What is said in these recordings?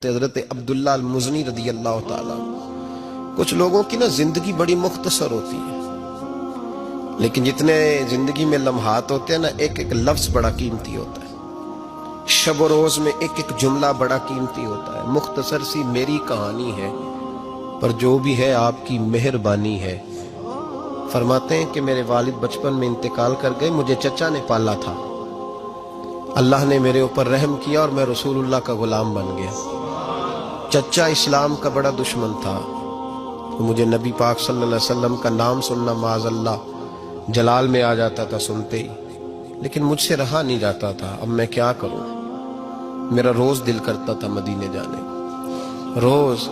حضرت عبداللہ المزنی رضی اللہ تعالیٰ. کچھ لوگوں کی نا زندگی بڑی مختصر ہوتی ہے، لیکن جتنے زندگی میں لمحات ہوتے ہیں نا، ایک ایک لفظ بڑا قیمتی ہوتا ہے، شب و روز میں ایک ایک جملہ بڑا قیمتی ہوتا ہے. مختصر سی میری کہانی ہے، پر جو بھی ہے آپ کی مہربانی ہے. فرماتے ہیں کہ میرے والد بچپن میں انتقال کر گئے، مجھے چچا نے پالا تھا. اللہ نے میرے اوپر رحم کیا اور میں رسول اللہ کا غلام بن گیا. چچا اسلام کا بڑا دشمن تھا، تو مجھے نبی پاک صلی اللہ علیہ وسلم کا نام سننا معاذ اللہ جلال میں آ جاتا تھا سنتے ہی، لیکن مجھ سے رہا نہیں جاتا تھا. اب میں کیا کروں؟ میرا روز دل کرتا تھا مدینے جانے کو. روز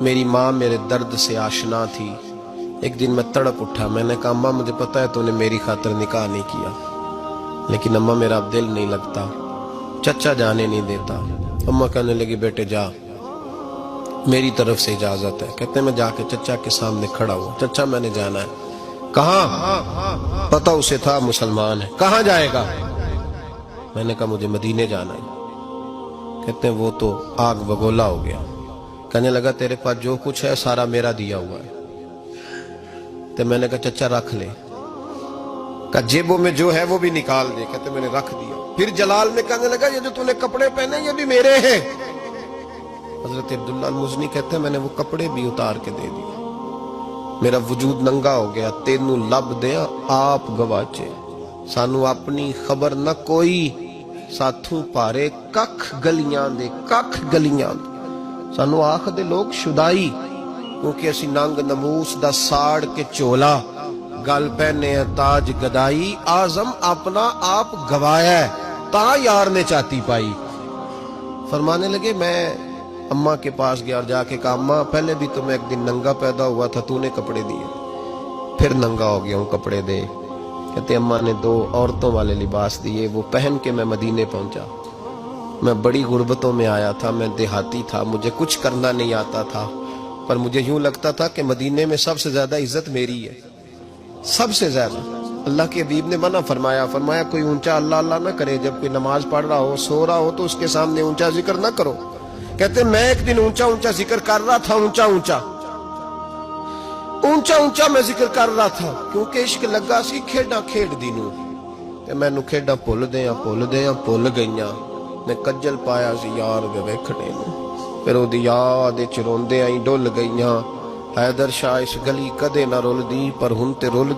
میری ماں میرے درد سے آشنا تھی. ایک دن میں تڑپ اٹھا، میں نے کہا اماں مجھے پتا ہے تو نے میری خاطر نکاح نہیں کیا، لیکن اماں میرا اب دل نہیں لگتا، چچا جانے نہیں دیتا. اماں کہنے لگی بیٹے جا، میری طرف سے اجازت ہے. کہتے ہیں میں جا کے چچا کے سامنے کھڑا ہوا. چچا میں نے جانا ہے. کہاں؟ پتہ اسے تھا مسلمان ہے. کہاں جائے گا؟ میں نے کہا مجھے مدینے جانا ہے. کہتے ہیں وہ تو آگ بگولا ہو گیا. کہنے لگا تیرے پاس جو کچھ ہے سارا میرا دیا ہوا ہے. تو میں نے کہا چچا رکھ لے. کہا جیبوں میں جو ہے وہ بھی نکال دے. کہتے میں نے رکھ دیا. پھر جلال میں کہنے لگا یہ جو تو نے کپڑے پہنے یہ بھی میرے ہیں. حضرت عبداللہ المزنی کہتے ہیں میں نے وہ کپڑے بھی اتار کے دے دیے. میرا وجود ننگا ہو گیا. تینوں لب دیا آپ گواچے، سانو اپنی خبر نہ کوئی، ساتھوں پارے ککھ گلیاں دے، ککھ گلیاں دے. سانو آخ دے لوگ شدائی، کیونکہ اسی ننگ نموس دا ساڑ کے چولا، گل پہنے تاج گدائی، آزم اپنا آپ گوایا ہے تا یار نے چاتی پائی. فرمانے لگے میں اماں کے پاس گیا اور جا کے کہا اماں پہلے بھی تو میں ایک دن ننگا پیدا ہوا تھا، تو نے کپڑے دیے، پھر ننگا ہو گیا ہوں، کپڑے دے. کہتے اماں نے 2 عورتوں والے لباس دیے، وہ پہن کے میں مدینے پہنچا. میں بڑی غربتوں میں آیا تھا، میں دیہاتی تھا، مجھے کچھ کرنا نہیں آتا تھا، پر مجھے یوں لگتا تھا کہ مدینے میں سب سے زیادہ عزت میری ہے، سب سے زیادہ. اللہ کے حبیب نے منع فرمایا، فرمایا کوئی اونچا اللہ اللہ نہ کرے، جب کوئی نماز پڑھ رہا ہو سو رہا ہو تو اس کے سامنے اونچا ذکر نہ کرو. کہتے میں ایک دن اونچا اونچا ذکر کر رہا تھا، اونچا اونچا میں ذکر کر رہا تھا، کیونکہ عشق لگا سی کھیڈاں کھیڈ دینوں تے مینوں کھیڈاں بھول گئیاں. میں کجل پایا سی یار دے ویکھنے نوں، پھر او دی یاد وچ روندے آئی ڈل گئیاں. حیدر شاہ اس گلی کدے نہ رول دی، پر ہن تے رول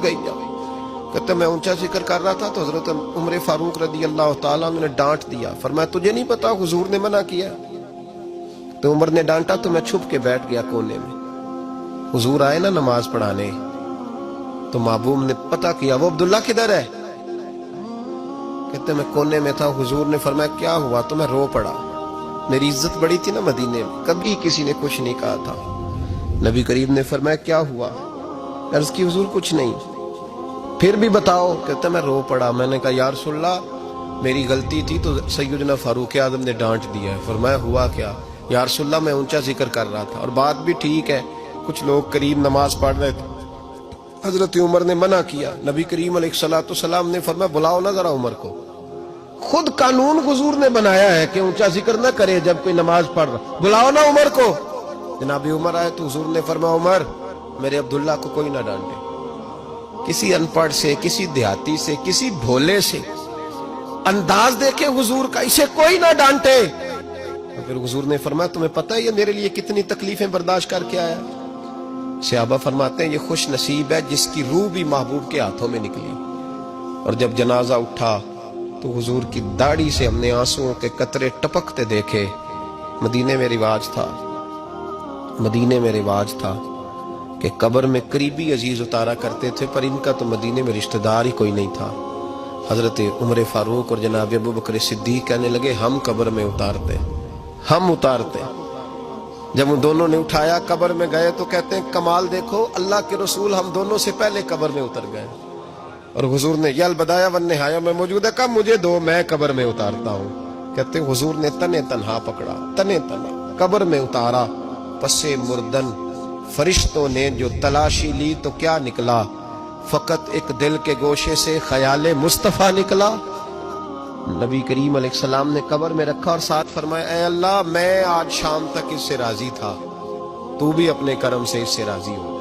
گئیاں. کہتے میں اونچا ذکر کر رہا تھا تو حضرت عمر فاروق رضی اللہ تعالیٰ عنہ نے ڈانٹ دیا. فرمایا تجھے نہیں پتا حضور نے منع کیا؟ تو عمر نے ڈانٹا تو میں چھپ کے بیٹھ گیا کونے میں. حضور آئے نا نماز پڑھانے تو محبوب نے پتہ کیا وہ عبداللہ کدھر ہے. کہتے میں کونے میں تھا. حضور نے فرمایا کیا ہوا؟ تو میں رو پڑا. میری عزت بڑی تھی نا مدینے میں، کبھی کسی نے کچھ نہیں کہا تھا. نبی کریم نے فرمایا کیا ہوا؟ عرض کی حضور کچھ نہیں. پھر بھی بتاؤ. کہتا میں رو پڑا. میں نے کہا یا رسول اللہ میری غلطی تھی تو سیدنا فاروق اعظم نے ڈانٹ دیا ہے. فرمایا ہوا کیا؟ یا رسول اللہ میں اونچا ذکر کر رہا تھا، اور بات بھی ٹھیک ہے، کچھ لوگ قریب نماز پڑھ رہے تھے، حضرت عمر نے منع کیا. نبی کریم علیہ السلام نے فرمایا بلاؤ نہ ذرا عمر کو. خود قانون حضور نے بنایا ہے کہ اونچا ذکر نہ کرے جب کوئی نماز پڑھ رہا، بلاؤ نہ عمر کو. جناب عمر آئے تو حضور نے فرمایا عمر میرے عبداللہ کو کوئی نہ ڈانٹے. کسی ان پڑھ سے، کسی دیہاتی سے، کسی بھولے سے انداز دیکھے حضور کا، اسے کوئی نہ ڈانٹے. پھر حضور نے فرمایا تمہیں پتہ ہے یہ میرے لیے کتنی تکلیفیں برداشت کر کے آیا؟ صحابہ فرماتے ہیں یہ خوش نصیب ہے جس کی روح بھی محبوب کے ہاتھوں میں نکلی. اور جب جنازہ اٹھا تو حضور کی داڑھی سے ہم نے آنسوؤں کے قطرے ٹپکتے دیکھے. مدینے میں رواج تھا کہ قبر میں قریبی عزیز اتارا کرتے تھے، پر ان کا تو مدینے میں رشتہ دار ہی کوئی نہیں تھا. حضرت عمر فاروق اور جناب ابو بکر صدیق کہنے لگے ہم قبر میں اتارتے. جب ان دونوں نے اٹھایا قبر میں گئے تو کہتے ہیں کمال دیکھو اللہ کے رسول ہم دونوں سے پہلے قبر میں اتر گئے. اور حضور نے یا البدایہ والنہایہ میں موجود ہے، کہا مجھے دو میں قبر میں اتارتا ہوں. کہتے ہیں حضور نے تنے تنہا پکڑا، تنے تنہا قبر میں اتارا. پسے مردن فرشتوں نے جو تلاشی لی تو کیا نکلا؟ فقط ایک دل کے گوشے سے خیال مصطفیٰ نکلا. نبی کریم علیہ السلام نے قبر میں رکھا اور ساتھ فرمایا اے اللہ میں آج شام تک اس سے راضی تھا، تو بھی اپنے کرم سے اس سے راضی ہو۔